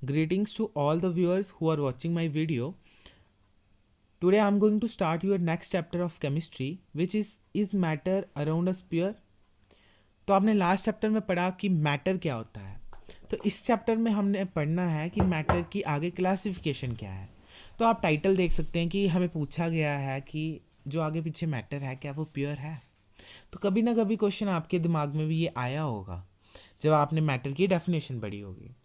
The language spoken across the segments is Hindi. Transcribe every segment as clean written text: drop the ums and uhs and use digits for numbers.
Greetings to all the viewers who are watching my video. Today I am going to start your next chapter of chemistry, which is matter around us pure. तो आपने लास्ट चैप्टर में पढ़ा कि मैटर क्या होता है, तो इस चैप्टर में हमने पढ़ना है कि मैटर की आगे क्लासिफिकेशन क्या है। तो आप टाइटल देख सकते हैं कि हमें पूछा गया है कि जो आगे पीछे मैटर है क्या वो प्योर है। तो कभी ना कभी क्वेश्चन आपके दिमाग में भी ये आया होगा जब आपने मैटर की डेफिनेशन पढ़ी होगी।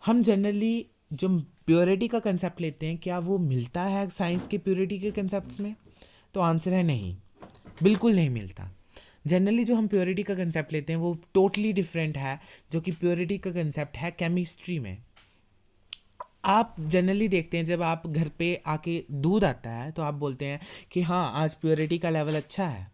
हम जनरली जो प्योरिटी का कंसेप्ट लेते हैं क्या वो मिलता है साइंस के प्योरिटी के कंसेप्ट्स में? तो आंसर है नहीं, बिल्कुल नहीं मिलता। जनरली जो हम प्योरिटी का कंसेप्ट लेते हैं वो टोटली डिफरेंट है जो कि प्योरिटी का कंसेप्ट है केमिस्ट्री में। आप जनरली देखते हैं जब आप घर पे आके दूध आता है तो आप बोलते हैं कि हाँ आज प्योरिटी का लेवल अच्छा है।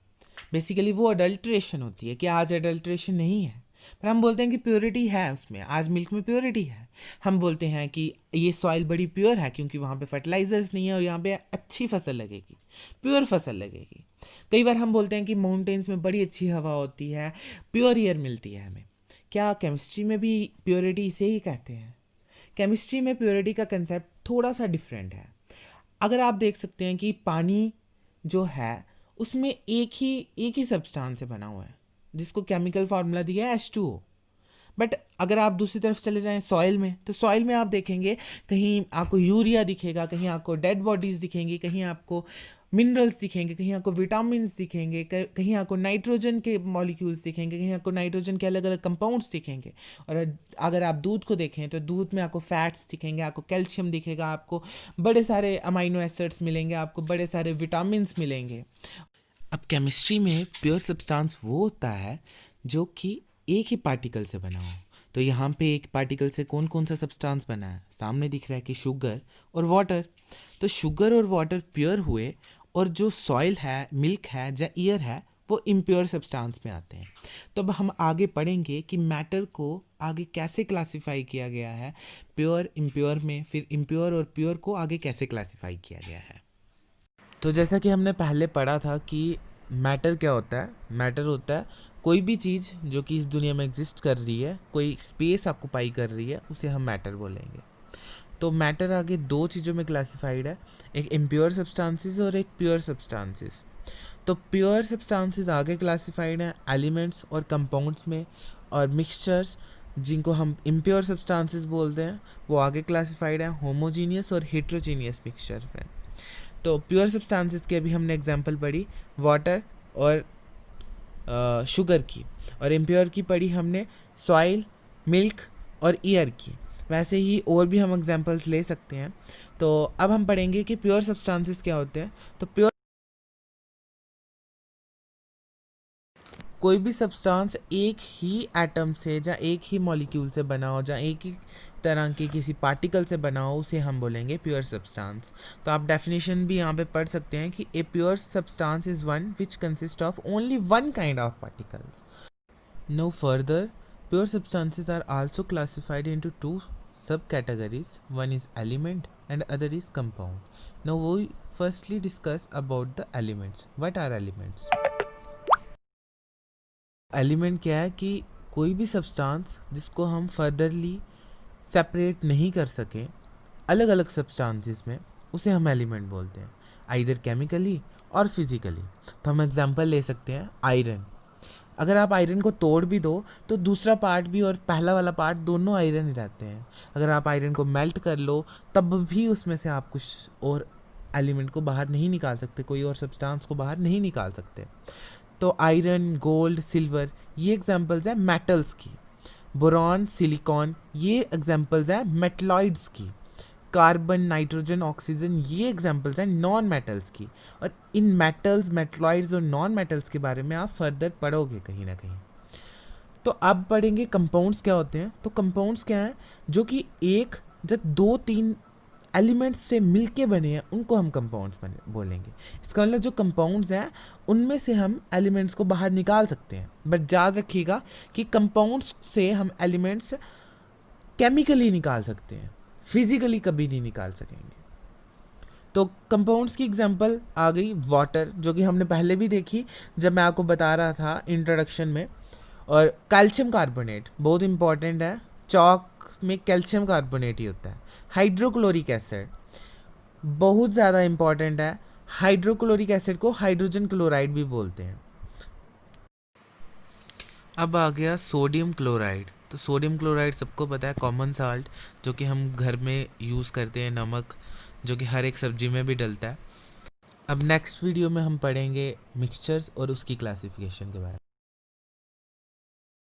बेसिकली वो अडल्ट्रेशन होती है कि आज अडल्ट्रेशन नहीं है, पर हम बोलते हैं कि प्योरिटी है उसमें, आज मिल्क में प्योरिटी है। हम बोलते हैं कि ये सॉइल बड़ी प्योर है क्योंकि वहाँ पे फर्टिलाइजर्स नहीं है और यहाँ पे अच्छी फसल लगेगी, प्योर फसल लगेगी। कई बार हम बोलते हैं कि माउंटेन्स में बड़ी अच्छी हवा होती है, प्योर एयर मिलती है हमें। क्या केमिस्ट्री में भी प्योरिटी इसे ही कहते हैं? केमिस्ट्री में प्योरिटी का कंसेप्ट थोड़ा सा डिफरेंट है। अगर आप देख सकते हैं कि पानी जो है उसमें एक ही सब्सटेंस से बना हुआ है जिसको केमिकल फार्मूला दिया है H2O। बट अगर आप दूसरी तरफ चले जाएं सॉइल में, तो सॉइल में आप देखेंगे कहीं आपको यूरिया दिखेगा, कहीं आपको डेड बॉडीज़ दिखेंगी, कहीं आपको मिनरल्स दिखेंगे, कहीं आपको विटामिन्स दिखेंगे, कहीं आपको नाइट्रोजन के मॉलिक्यूल्स दिखेंगे, कहीं आपको नाइट्रोजन के अलग अलग कंपाउंड्स दिखेंगे। और अगर आप दूध को देखें तो दूध में आपको फैट्स दिखेंगे, आपको कैल्शियम दिखेगा, आपको बड़े सारे अमाइनो एसिड्स मिलेंगे, आपको बड़े सारे विटामिन्स मिलेंगे। अब केमिस्ट्री में प्योर सब्सटेंस वो होता है जो कि एक ही पार्टिकल से बना हो। तो यहाँ पे एक पार्टिकल से कौन कौन सा सब्सटेंस बना है? सामने दिख रहा है कि शुगर और वाटर। तो शुगर और वाटर प्योर हुए और जो सॉइल है, मिल्क है या एयर है वो इम्प्योर सब्सटेंस में आते हैं। तो अब हम आगे पढ़ेंगे कि मैटर को आगे कैसे क्लासिफाई किया गया है, प्योर इम्प्योर में, फिर इम्प्योर और प्योर को आगे कैसे क्लासिफाई किया गया है। तो जैसा कि हमने पहले पढ़ा था कि मैटर क्या होता है। मैटर होता है कोई भी चीज़ जो कि इस दुनिया में एग्जिस्ट कर रही है, कोई स्पेस ऑक्यूपाई कर रही है, उसे हम मैटर बोलेंगे। तो मैटर आगे दो चीज़ों में क्लासिफाइड है, एक इम्प्योर सब्सटेंसेस और एक प्योर सब्सटेंसेस। तो प्योर सब्सटेंसेस आगे क्लासिफाइड हैं एलिमेंट्स और कंपाउंड्स में, और मिक्सचर्स जिनको हम इम्प्योर सब्सटेंसेस बोलते हैं वो आगे क्लासिफाइड हैं होमोजीनियस और हेट्रोजीनियस मिक्सचर में। तो प्योर सब्सटेंसेस की अभी हमने एग्जांपल पढ़ी वाटर और शुगर की, और इम्प्योर की पढ़ी हमने सॉइल, मिल्क और एयर की। वैसे ही और भी हम एग्जांपल्स ले सकते हैं। तो अब हम पढ़ेंगे कि प्योर सब्सटेंसेस क्या होते हैं। तो प्योर कोई भी सब्सटेंस एक ही एटम से या एक ही मॉलिक्यूल से बना हो, या एक ही तरह के किसी पार्टिकल से बना हो, उसे हम बोलेंगे प्योर सब्सटेंस। तो आप डेफिनेशन भी यहाँ पे पढ़ सकते हैं कि a pure substance is one which consist of only one kind of particles. No further, pure substances are also classified into two sub categories, one is element and other is compound. Now we firstly discuss about the elements. What are elements? Element क्या है कि कोई भी सब्सटेंस जिसको हम फर्दरली सेपरेट नहीं कर सकें अलग अलग सब्सटेंसेस में, उसे हम एलिमेंट बोलते हैं, आइदर केमिकली और फिजिकली। तो हम एग्जांपल ले सकते हैं आयरन। अगर आप आयरन को तोड़ भी दो तो दूसरा पार्ट भी और पहला वाला पार्ट दोनों आयरन ही रहते हैं। अगर आप आयरन को मेल्ट कर लो तब भी उसमें से आप कुछ और एलिमेंट को बाहर नहीं निकाल सकते, कोई और सब्सटेंस को बाहर नहीं निकाल सकते। तो आयरन, गोल्ड, सिल्वर ये एग्जांपल्स हैं मेटल्स की। बोरॉन, सिलिकॉन ये एग्जांपल्स हैं मेटलॉइड्स की। कार्बन, नाइट्रोजन, ऑक्सीजन ये एग्जांपल्स हैं नॉन मेटल्स की। और इन मेटल्स, मेटलॉइड्स और नॉन मेटल्स के बारे में आप फर्दर पढ़ोगे कहीं ना कहीं। तो अब पढ़ेंगे कंपाउंड्स क्या होते हैं। तो कंपाउंड्स क्या हैं? जो कि एक जब दो तीन एलिमेंट्स से मिलके बने हैं उनको हम कंपाउंड्स बोलेंगे। इसका मतलब जो कंपाउंड्स हैं उनमें से हम एलिमेंट्स को बाहर निकाल सकते हैं, बट याद रखिएगा कि कंपाउंड्स से हम एलिमेंट्स केमिकली निकाल सकते हैं, फिजिकली कभी नहीं निकाल सकेंगे। तो कंपाउंड्स की एग्जांपल आ गई वाटर, जो कि हमने पहले भी देखी जब मैं आपको बता रहा था इंट्रोडक्शन में। और कैल्शियम कार्बोनेट बहुत इंपॉर्टेंट है, चॉक में कैल्शियम कार्बोनेट ही होता है। हाइड्रोक्लोरिक एसिड बहुत ज़्यादा इम्पॉर्टेंट है। हाइड्रोक्लोरिक एसिड को हाइड्रोजन क्लोराइड भी बोलते हैं। अब आ गया सोडियम क्लोराइड। तो सोडियम क्लोराइड सबको पता है, कॉमन साल्ट, जो कि हम घर में यूज़ करते हैं, नमक जो कि हर एक सब्जी में भी डलता है। अब नेक्स्ट वीडियो में हम पढ़ेंगे मिक्सचर्स और उसकी क्लासिफिकेशन के बारे में।